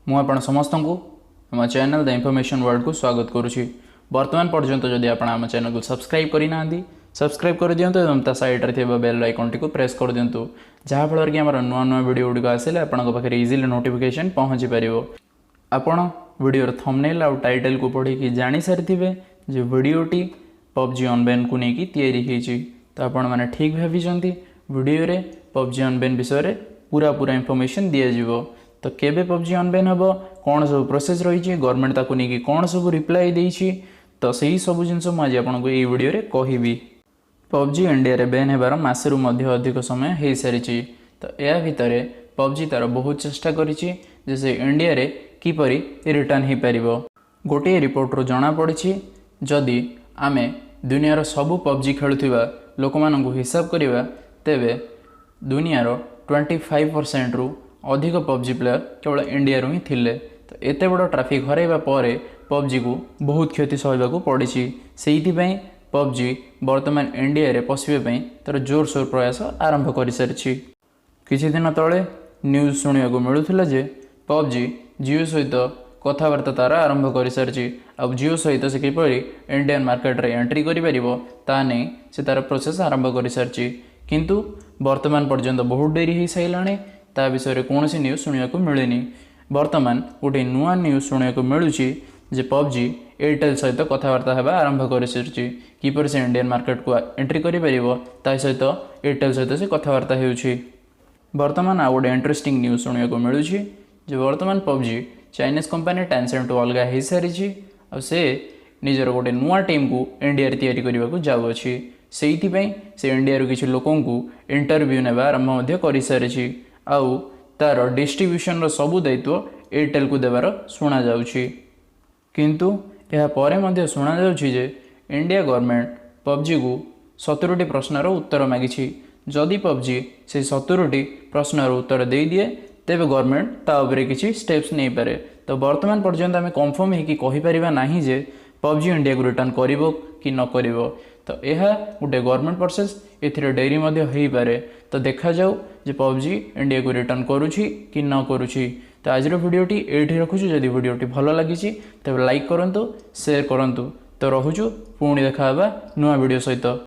ମୁଁ ଆପଣ ସମସ୍ତଙ୍କୁ ଆମ ଚ୍ୟାନେଲ ଦ ଇନଫର୍ମେସନ୍ ୱାର୍ଲ୍ଡକୁ ସ୍ୱାଗତ କରୁଛି। ବର୍ତ୍ତମାନ ପର୍ଯ୍ୟନ୍ତ ଯଦି ଆପଣ ଆମ ଚ୍ୟାନେଲକୁ ସବସ୍କ୍ରାଇବ୍ କରିନାହାନ୍ତି ସବସ୍କ୍ରାଇବ୍ କରିଦିଅନ୍ତୁ ଏବଂ ତା ସାଇଡ଼୍ରେ ଥିବା ବେଲ୍ ଆଇକନ୍ଟିକୁ ପ୍ରେସ୍ କରିଦିଅନ୍ତୁ, ଯାହାଫଳରେ କି ଆମର ନୂଆ ନୂଆ ଭିଡ଼ିଓ ଗୁଡ଼ିକ ଆସିଲେ ଆପଣଙ୍କ ପାଖରେ ଇଜିଲି ନୋଟିଫିକେସନ୍ ପହଞ୍ଚି ପାରିବ। ଆପଣ ଭିଡ଼ିଓର ଥମ୍ବନେଲ୍ ଆଉ ଟାଇଟଲକୁ ପଢ଼ିକି ଜାଣିସାରିଥିବେ ଯେ ଭିଡ଼ିଓଟି ପବ୍ଜି ଅନବେନ୍କୁ ନେଇକି ତିଆରି ହୋଇଛି। ତ ଆପଣମାନେ ଠିକ୍ ଭାବିଛନ୍ତି, ଭିଡ଼ିଓରେ ପବ୍ଜି ଅନବେନ୍ ବିଷୟରେ पूरा इनफॉरमेशन दिज्व। तो केबे पब्जी अनबैन हम, कौन सब प्रोसेस रही, गवर्नमेंट ताकू नहीं कौन सब रिप्लाई देछि, तो सही सब जिनस मुझे आपको ये वीडियो रे कहबी। पब्जी इंडिया रे बैन होबार मासरू मध्य अधिक समय हो सारी। तो या भितर पब्जी तार बहुत चेष्टा करिछि जे से इंडिया रे किपरि रिटर्न हो पार। गोटे रिपोर्ट रो जना पड़ी जदि आमे दुनियार सबू पब्जी खेलुवा लोक मानू हिसाब करवा तेबे दुनियार 25% रु अधिक पब्जी प्लेयर केवल इंडिया ही थिले। तो एते बड़ ट्राफिक हरैबा पर पब्जी को बहुत क्षति सहवाक पड़ी। से पब्जी वर्तमान इंडिया रे पशिबे तार जोरसोर प्रयास आरंभ कर सारी। किछि दिन तले न्यूज शुणा मिलूला जे पब्जी जियो सहित कथबार्ता तार आरंभ कर सारी। आ जियो सहित से किपरि इंडियन मार्केट रे एंट्री करें से तार प्रोसेस आरंभ कर सारी। किंतु वर्तमान पर्यंत बहुत डेरी हो सारे ता विषय कौन सी न्यूज शुणा मिलेनि। वर्तमान गोटे नुआ न्यूज शुणा मिलूँ जे पब्जी एयरटेल सहित कथबार्ता होगा आरंभ कर सारी। किपर से इंडियन मार्केट को एंट्री कर सहित एयरटेल सहित से कथबार्ता हो। वर्तमान आ गोटे इंटरेस्टिंग न्यूज शुणा मिलूँ जे वर्तमान पब्जी चाइनीज कंपनी टेंसेंट टू अलग हो सारी। से निजर गोटे नुआ टीम को इंडिया रे तैयारी करने को जाऊँगी। से इंडिया किसी लोक इंटरव्यू ने आरंभ कर सारी। आउ तार डिस्ट्रीब्यूशन रो सबू दायित्व एयरटेल को देवार शुणा जाउछि। किंतु यह परे मध्य शुणा जाउछि जे इंडिया गवर्नमेंट पब्जी को 70टी प्रश्नर उत्तर मागिछि। जदि पब्जी से 70टी प्रश्नर उत्तर दे दिए तेबे गवर्नमेंट ता उपरे किछि स्टेप्स नहीं पारे। तो वर्तमान पर्यंत आम कन्फर्म होकि कहि परिबा नाही जे पब्जी इंडिया को रिटर्न करिवो कि न करिवो। तो यह गोटे गवर्नमेंट प्रोसेस एथिरे डेरी मध्य हो पारे। तो देखा जाऊ जे पब्जी इंडिया को रिटर्न करुछि कि न करुछि। तो आज वीडियोटी एठी रखुछु। जदि वीडियोटी भल लगी तेज लाइक करंतु, शेयर करंतु। तो रहुछु, पुणी देखा नुआ वीडियो सहित।